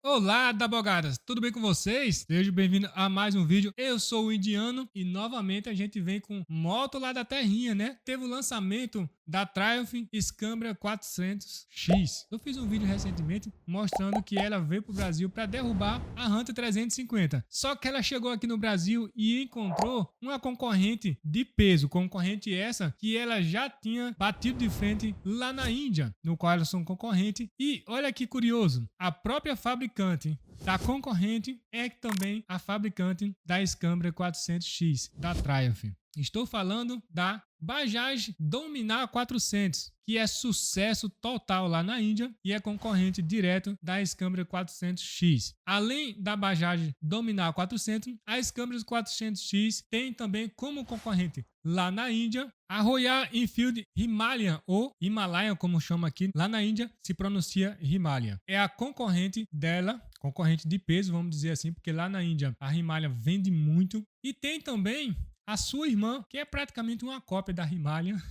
Olá, Dabogadas! Tudo bem com vocês? Seja bem-vindo a mais um vídeo. Eu sou o Indiano e novamente a gente vem com moto lá da terrinha, né? Teve o lançamento da Triumph Scambia 400X. Eu fiz um vídeo recentemente mostrando que ela veio para o Brasil para derrubar a Hunter 350. Só que ela chegou aqui no Brasil e encontrou uma concorrente de peso. Concorrente essa que ela já tinha batido de frente lá na Índia, no qual elas são concorrente. E olha que curioso, a própria fabricante da concorrente é também a fabricante da Scambia 400X, da Triumph. Estou falando da Bajaj Dominar 400, que é sucesso total lá na Índia e é concorrente direto da Scambia 400X. Além da Bajaj Dominar 400, a Scambia 400X tem também como concorrente lá na Índia a Royal Enfield Himalayan, ou Himalayan como chama aqui, lá na Índia se pronuncia Himalayan. É a concorrente dela, concorrente de peso, vamos dizer assim, porque lá na Índia a Himalayan vende muito. E tem também a sua irmã, que é praticamente uma cópia da Himalayan.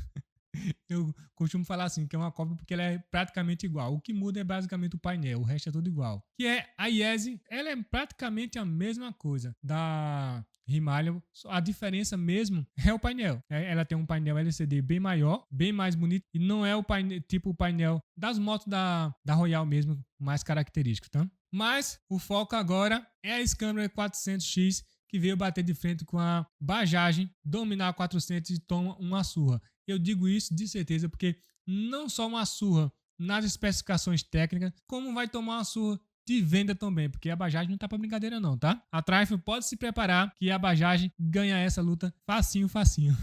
Eu costumo falar assim, que é uma cópia porque ela é praticamente igual. O que muda é basicamente o painel, o resto é tudo igual. Que é a Yeezy, ela é praticamente a mesma coisa da Himalayan. A diferença mesmo é o painel. Ela tem um painel LCD bem maior, bem mais bonito, e não é o painel, tipo o painel das motos da Royal mesmo, mais característico, tá? Mas o foco agora é a Scambia 400X, que veio bater de frente com a Bajaj Dominar 400 e toma uma surra. Eu digo isso de certeza porque não só uma surra nas especificações técnicas, como vai tomar uma surra de venda também, porque a Bajaj não tá pra brincadeira não, tá? A Triumph pode se preparar que a Bajaj ganha essa luta facinho, facinho.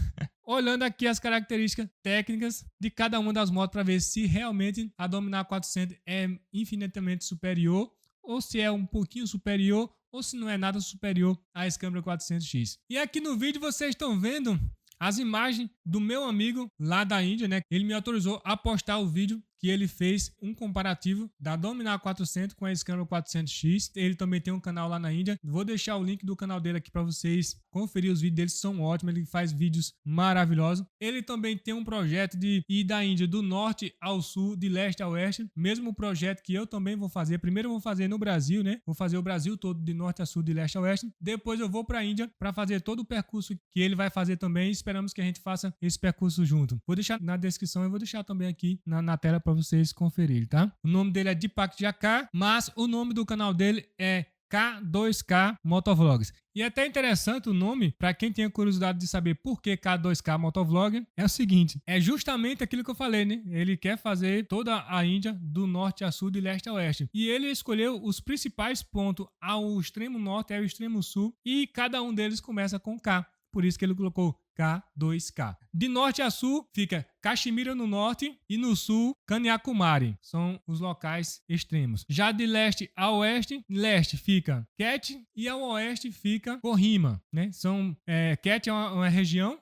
Olhando aqui as características técnicas de cada uma das motos para ver se realmente a Dominar 400 é infinitamente superior ou se é um pouquinho superior ou se não é nada superior à Scambia 400X. E aqui no vídeo vocês estão vendo as imagens do meu amigo lá da Índia, né? Ele me autorizou a postar o vídeo que ele fez um comparativo da Dominar 400 com a Scambia 400X. Ele também tem um canal lá na Índia. Vou deixar o link do canal dele aqui para vocês conferir. Os vídeos dele são ótimos. Ele faz vídeos maravilhosos. Ele também tem um projeto de ir da Índia do norte ao sul, de leste a oeste. Mesmo projeto que eu também vou fazer. Primeiro eu vou fazer no Brasil, né? Vou fazer o Brasil todo de norte a sul, de leste a oeste. Depois eu vou para a Índia para fazer todo o percurso que ele vai fazer também. Esperamos que a gente faça esse percurso junto. Vou deixar na descrição e vou deixar também aqui na tela para vocês conferirem, tá? O nome dele é Deepak Jakar, mas o nome do canal dele é K2K Motovlogs. E é até interessante o nome, para quem tem a curiosidade de saber por que K2K Motovlog, é o seguinte, é justamente aquilo que eu falei, né? Ele quer fazer toda a Índia do norte a sul, de leste a oeste. E ele escolheu os principais pontos ao extremo norte e ao extremo sul, e cada um deles começa com K. Por isso que ele colocou K2K. De norte a sul fica Caxemira no norte e no sul Kanyakumari. São os locais extremos. Já de leste a oeste, leste fica Ket e ao oeste fica Kohima, né? Ket é uma região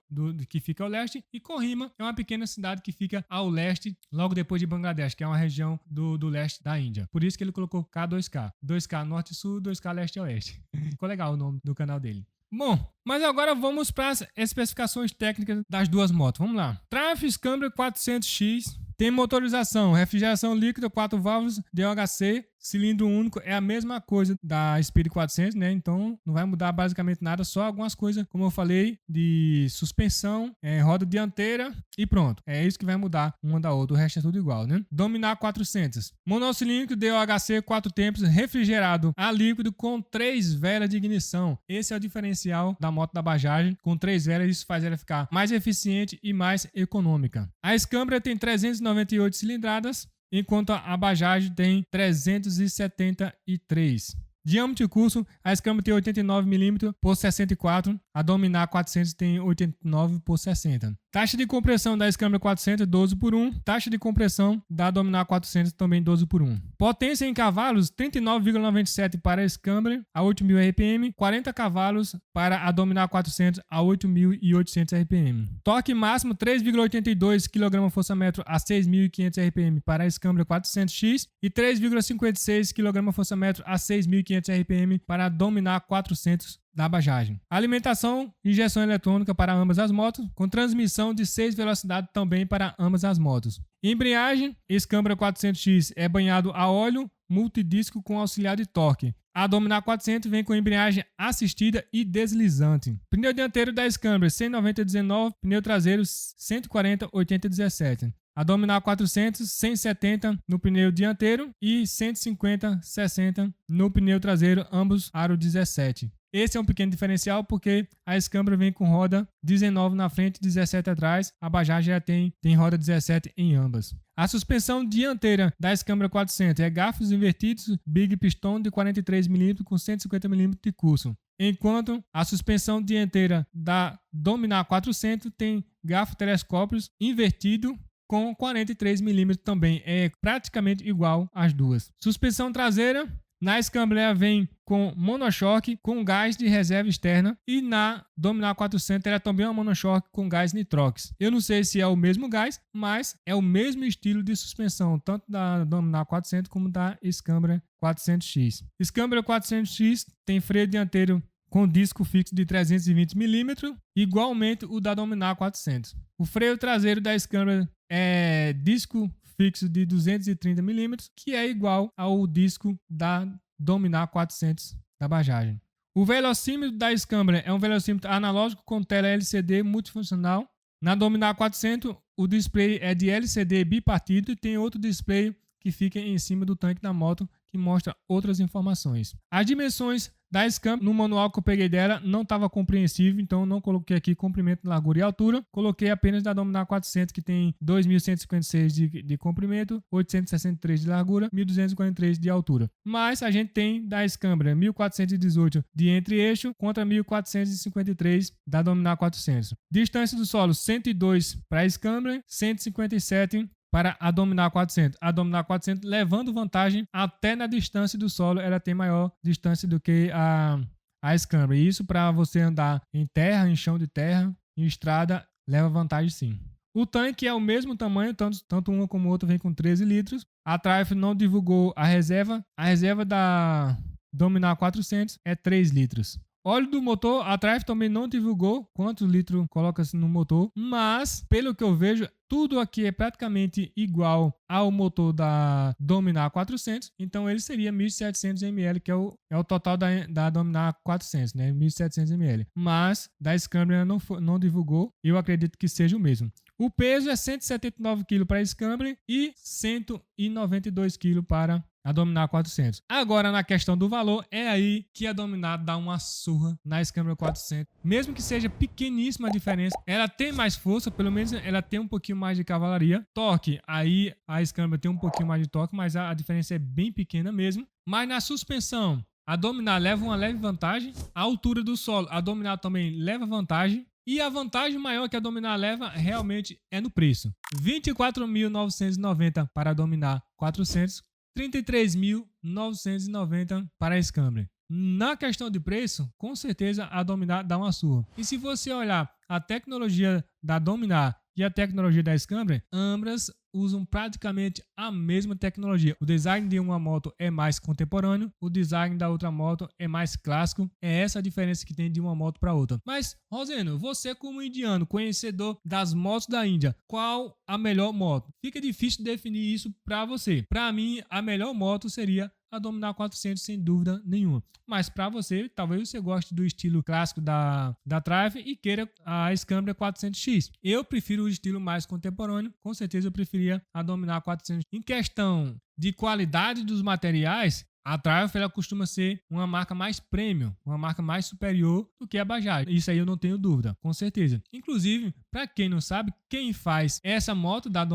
que fica ao leste e Kohima é uma pequena cidade que fica ao leste, logo depois de Bangladesh, que é uma região do leste da Índia. Por isso que ele colocou K2K. 2K norte e sul, 2K leste e oeste. Ficou legal o nome do canal dele. Bom, mas agora vamos para as especificações técnicas das duas motos. Vamos lá. Triumph Scambia 400X tem motorização, refrigeração líquida, 4 válvulas, DOHC, cilindro único, é a mesma coisa da Speed 400, né? Então não vai mudar basicamente nada, só algumas coisas, como eu falei, de suspensão, roda dianteira e pronto. É isso que vai mudar uma da outra, o resto é tudo igual, né? Dominar 400. Monocilíndrico, DOHC, 4 tempos, refrigerado a líquido com 3 velas de ignição. Esse é o diferencial da moto da Bajaj. Com 3 velas, isso faz ela ficar mais eficiente e mais econômica. A Scambia tem 398 cilindradas, enquanto a Bajaj tem 373. Diâmetro de curso, a Scambia tem 89 mm por 64, a Dominar 400 tem 89 por 60. Taxa de compressão da Scambia 400 12 por 1, taxa de compressão da Dominar 400 também 12 por 1. Potência em cavalos 39,97 para a Scambia a 8.000 RPM, 40 cavalos para a Dominar 400 a 8.800 RPM. Torque máximo 3,82 kgfm a 6.500 RPM para a Scambia 400X e 3,56 kgfm a 6.500 RPM para a Dominar 400 da Bajaj. Alimentação, injeção eletrônica para ambas as motos, com transmissão de 6 velocidades também para ambas as motos. Embreagem, Scambia 400X é banhado a óleo, multidisco com auxiliar de torque. A Dominar 400 vem com embreagem assistida e deslizante. Pneu dianteiro 10 câmeras 190/19, pneu traseiro 140/80/17. A Dominar 400, 170 no pneu dianteiro e 150/60 no pneu traseiro, ambos aro 17. Esse é um pequeno diferencial porque a Scambia vem com roda 19 na frente e 17 atrás. A Bajaj já tem roda 17 em ambas. A suspensão dianteira da Scambia 400 é garfos invertidos Big Piston de 43 mm com 150 mm de curso. Enquanto a suspensão dianteira da Dominar 400 tem garfo telescópios invertido com 43 mm também. É praticamente igual às duas. Suspensão traseira na Scambia vem com monochoque com gás de reserva externa e na Dominar 400 ela também é uma monochoque com gás nitrox. Eu não sei se é o mesmo gás, mas é o mesmo estilo de suspensão, tanto da Dominar 400 como da Scambia 400X. Scambia 400X tem freio dianteiro com disco fixo de 320 mm, igualmente o da Dominar 400. O freio traseiro da Scambia é disco fixo de 230 mm, que é igual ao disco da Dominar 400 da Bajaj. O velocímetro da Scambia é um velocímetro analógico com tela LCD multifuncional. Na Dominar 400, o display é de LCD bipartido e tem outro display que fica em cima do tanque da moto que mostra outras informações. As dimensões da Scambia, no manual que eu peguei dela, não estava compreensível, então não coloquei aqui comprimento, largura e altura. Coloquei apenas da Dominar 400, que tem 2.156 de comprimento, 863 de largura, 1.243 de altura. Mas a gente tem da Scambia 1.418 de entre-eixo contra 1.453 da Dominar 400. Distância do solo 102 para a Scambia, 157 para a Dominar 400. A Dominar 400 levando vantagem até na distância do solo, ela tem maior distância do que a Scambia. Isso para você andar em terra, em chão de terra, em estrada, leva vantagem sim. O tanque é o mesmo tamanho, tanto uma como outra vem com 13 litros. A Triumph não divulgou a reserva. A reserva da Dominar 400 é 3 litros. Óleo do motor, a Triumph também não divulgou quantos litros coloca-se no motor, mas pelo que eu vejo, tudo aqui é praticamente igual ao motor da Dominar 400, então ele seria 1.700 ml, que é o total da Dominar 400, né? 1.700 ml. Mas da Scambia não divulgou, eu acredito que seja o mesmo. O peso é 179 kg para a Scambia e 192 kg para a Dominar 400. Agora, na questão do valor, é aí que a Dominar dá uma surra na Scambia 400. Mesmo que seja pequeníssima a diferença, ela tem mais força, pelo menos ela tem um pouquinho mais de cavalaria. Torque, aí a Scambia tem um pouquinho mais de torque, mas a diferença é bem pequena mesmo. Mas na suspensão, a Dominar leva uma leve vantagem. A altura do solo, a Dominar também leva vantagem. E a vantagem maior que a Dominar leva realmente é no preço. R$ 24.990 para a Dominar 400, R$ 33.990 para a Scambia. Na questão de preço, com certeza a Dominar dá uma surra. E se você olhar a tecnologia da Dominar e a tecnologia da Scambia, ambas usam praticamente a mesma tecnologia. O design de uma moto é mais contemporâneo, o design da outra moto é mais clássico. É essa a diferença que tem de uma moto para outra. Mas, Roseno, você como indiano, conhecedor das motos da Índia, qual a melhor moto? Fica difícil definir isso para você. Para mim, a melhor moto seria a Dominar 400, sem dúvida nenhuma. Mas para você, talvez você goste do estilo clássico da Triumph e queira a Scambia 400X. Eu prefiro o estilo mais contemporâneo. Com certeza eu preferia a Dominar 400. Em questão de qualidade dos materiais, a Triumph ela costuma ser uma marca mais premium, uma marca mais superior do que a Bajaj. Isso aí eu não tenho dúvida, com certeza. Inclusive, para quem não sabe, quem faz essa moto da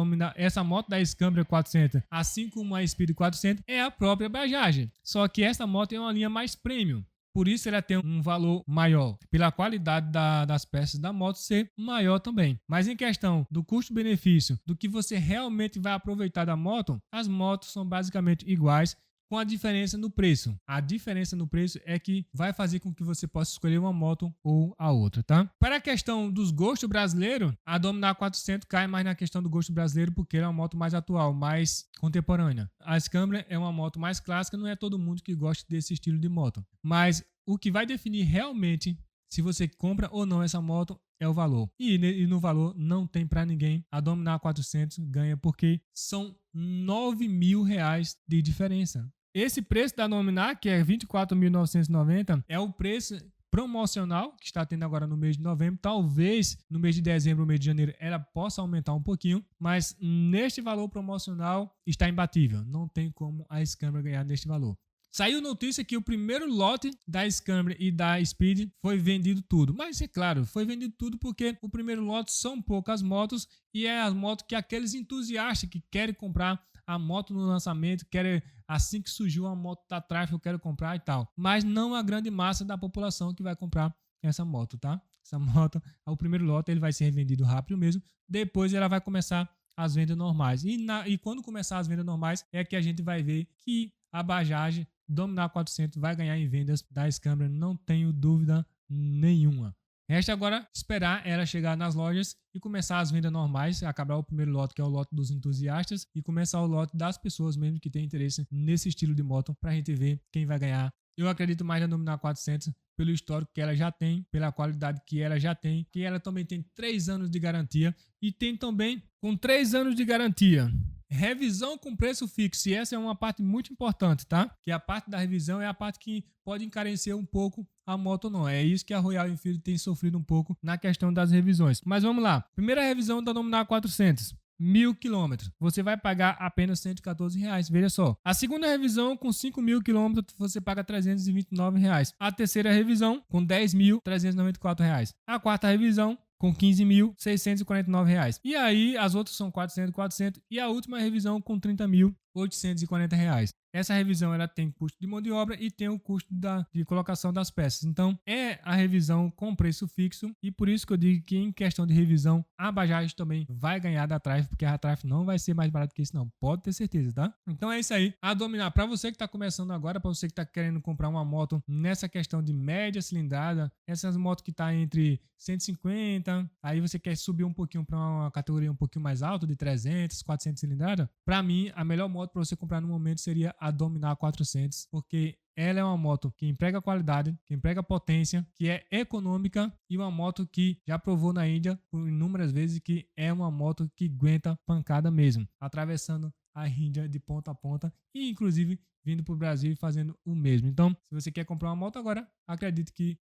Scambia 400, assim como a Speed 400, é a própria Bajaj. Só que essa moto é uma linha mais premium. Por isso ela tem um valor maior, pela qualidade das peças da moto ser maior também. Mas em questão do custo-benefício, do que você realmente vai aproveitar da moto, as motos são basicamente iguais, com a diferença no preço. A diferença no preço é que vai fazer com que você possa escolher uma moto ou a outra, tá? Para a questão dos gostos brasileiros, a Dominar 400 cai mais na questão do gosto brasileiro porque ela é uma moto mais atual, mais contemporânea. A Scambia é uma moto mais clássica, não é todo mundo que gosta desse estilo de moto. Mas o que vai definir realmente se você compra ou não essa moto é o valor. E no valor não tem para ninguém. A Dominar 400 ganha porque são R$ 9.000 de diferença. Esse preço da Dominar, que é 24.990, é o preço promocional que está tendo agora no mês de novembro. Talvez no mês de dezembro ou mês de janeiro ela possa aumentar um pouquinho, mas neste valor promocional está imbatível. Não tem como a Scambria ganhar neste valor. Saiu notícia que o primeiro lote da Scambria e da Speed foi vendido tudo. Mas é claro, foi vendido tudo porque o primeiro lote são poucas motos e é as motos que aqueles entusiastas que querem comprar a moto no lançamento, querem assim que surgiu a moto da Triumph, eu quero comprar e tal. Mas não a grande massa da população que vai comprar essa moto, tá? Essa moto, o primeiro lote ele vai ser revendido rápido mesmo, depois ela vai começar as vendas normais. E quando começar as vendas normais é que a gente vai ver que a Bajaj Dominar 400 vai ganhar em vendas da Scambria, não tenho dúvida nenhuma. Resta agora esperar ela chegar nas lojas e começar as vendas normais, acabar o primeiro lote, que é o lote dos entusiastas, e começar o lote das pessoas mesmo que têm interesse nesse estilo de moto, para a gente ver quem vai ganhar. Eu acredito mais na Dominar 400 pelo histórico que ela já tem, pela qualidade que ela já tem, que ela também tem 3 anos de garantia e tem também com 3 anos de garantia revisão com preço fixo, e essa é uma parte muito importante, tá? Que a parte da revisão é a parte que pode encarecer um pouco a moto ou não. É isso que a Royal Enfield tem sofrido um pouco na questão das revisões. Mas vamos lá. Primeira revisão da Dominar 400. 1.000 km, você vai pagar apenas R$114, veja só. A segunda revisão com 5.000 km, você paga R$329. A terceira revisão com 10.000, R$394. A quarta revisão com 15.649 reais. E aí, as outras são 400. E a última revisão com 30.840 reais. Essa revisão ela tem custo de mão de obra e tem o custo de colocação das peças. Então, é a revisão com preço fixo. E por isso que eu digo que em questão de revisão, a Bajaj também vai ganhar da Triumph, porque a Triumph não vai ser mais barata que isso, não. Pode ter certeza, tá? Então é isso aí. A Dominar, para você que está começando agora, para você que está querendo comprar uma moto nessa questão de média cilindrada, essas motos que tá entre 150, aí você quer subir um pouquinho para uma categoria um pouquinho mais alta, de 300, 400 cilindrada, para mim, a melhor moto para você comprar no momento seria a Dominar 400, porque ela é uma moto que emprega qualidade, que emprega potência, que é econômica e uma moto que já provou na Índia por inúmeras vezes que é uma moto que aguenta pancada mesmo, atravessando a Índia de ponta a ponta e inclusive vindo para o Brasil e fazendo o mesmo. Então, se você quer comprar uma moto agora, acredito que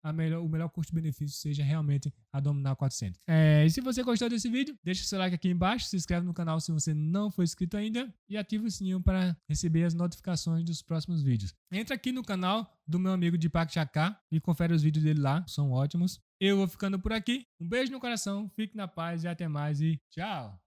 o melhor custo-benefício seja realmente a Dominar 400. E se você gostou desse vídeo, deixa o seu like aqui embaixo, se inscreve no canal se você não for inscrito ainda e ativa o sininho para receber as notificações dos próximos vídeos. Entra aqui no canal do meu amigo Deepak Chakar e confere os vídeos dele lá, são ótimos. Eu vou ficando por aqui. Um beijo no coração, fique na paz e até mais e tchau!